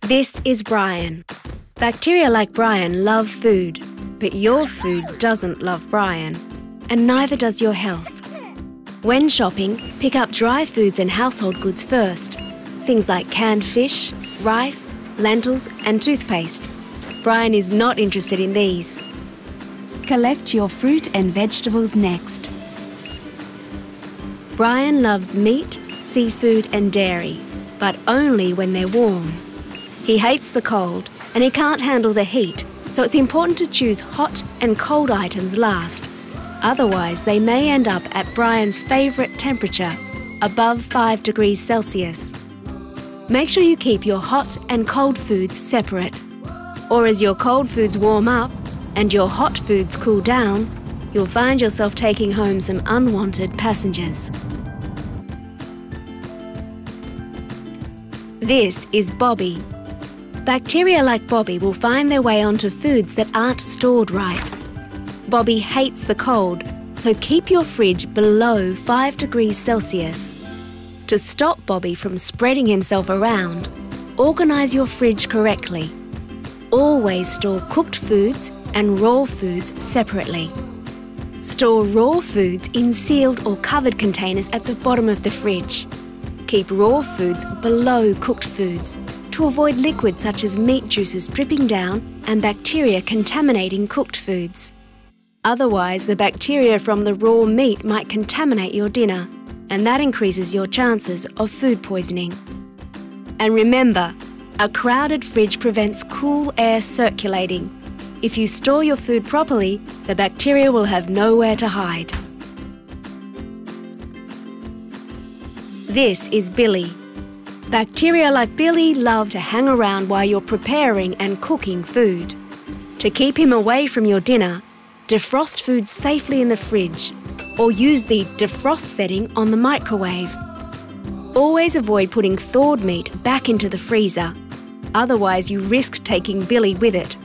This is Brian. Bacteria like Brian love food, but your food doesn't love Brian, and neither does your health. When shopping, pick up dry foods and household goods first. Things like canned fish, rice, lentils and toothpaste. Brian is not interested in these. Collect your fruit and vegetables next. Brian loves meat, seafood and dairy, but only when they're warm. He hates the cold and he can't handle the heat, so it's important to choose hot and cold items last. Otherwise, they may end up at Brian's favourite temperature, above 5 degrees Celsius. Make sure you keep your hot and cold foods separate. Or as your cold foods warm up and your hot foods cool down, you'll find yourself taking home some unwanted passengers. This is Bobby. Bacteria like Bobby will find their way onto foods that aren't stored right. Bobby hates the cold, so keep your fridge below 5 degrees Celsius. To stop Bobby from spreading himself around, organise your fridge correctly. Always store cooked foods and raw foods separately. Store raw foods in sealed or covered containers at the bottom of the fridge. Keep raw foods below cooked foods to avoid liquids such as meat juices dripping down and bacteria contaminating cooked foods. Otherwise, the bacteria from the raw meat might contaminate your dinner, and that increases your chances of food poisoning. And remember, a crowded fridge prevents cool air circulating. If you store your food properly, the bacteria will have nowhere to hide. This is Billy. Bacteria like Billy love to hang around while you're preparing and cooking food. To keep him away from your dinner, defrost food safely in the fridge or use the defrost setting on the microwave. Always avoid putting thawed meat back into the freezer, otherwise you risk taking Billy with it.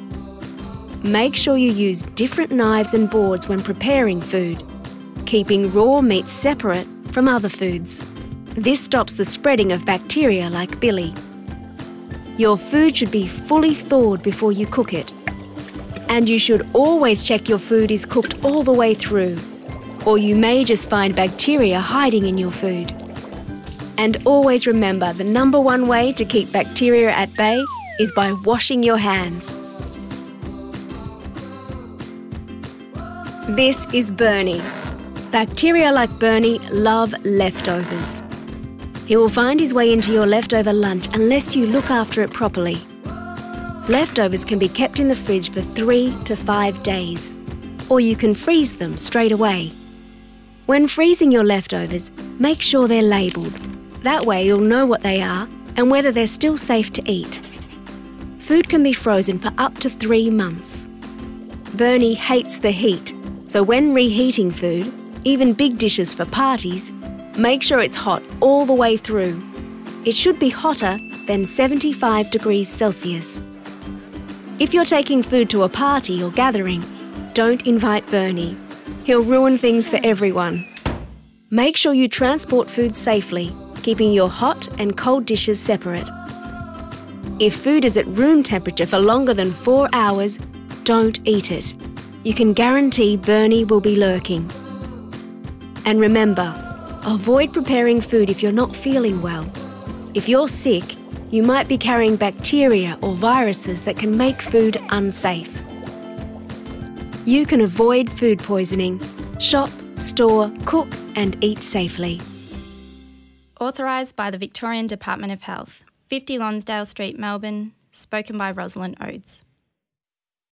Make sure you use different knives and boards when preparing food, keeping raw meat separate from other foods. This stops the spreading of bacteria like Billy. Your food should be fully thawed before you cook it. And you should always check your food is cooked all the way through, or you may just find bacteria hiding in your food. And always remember, the #1 way to keep bacteria at bay is by washing your hands. This is Bernie. Bacteria like Bernie love leftovers. He will find his way into your leftover lunch unless you look after it properly. Leftovers can be kept in the fridge for 3 to 5 days, or you can freeze them straight away. When freezing your leftovers, make sure they're labelled. That way you'll know what they are and whether they're still safe to eat. Food can be frozen for up to 3 months. Bernie hates the heat, so when reheating food, even big dishes for parties, make sure it's hot all the way through. It should be hotter than 75 degrees Celsius. If you're taking food to a party or gathering, don't invite Bernie. He'll ruin things for everyone. Make sure you transport food safely, keeping your hot and cold dishes separate. If food is at room temperature for longer than 4 hours, don't eat it. You can guarantee Bernie will be lurking. And remember, avoid preparing food if you're not feeling well. If you're sick, you might be carrying bacteria or viruses that can make food unsafe. You can avoid food poisoning. Shop, store, cook and eat safely. Authorised by the Victorian Department of Health, 50 Lonsdale Street, Melbourne, spoken by Rosalind Oates.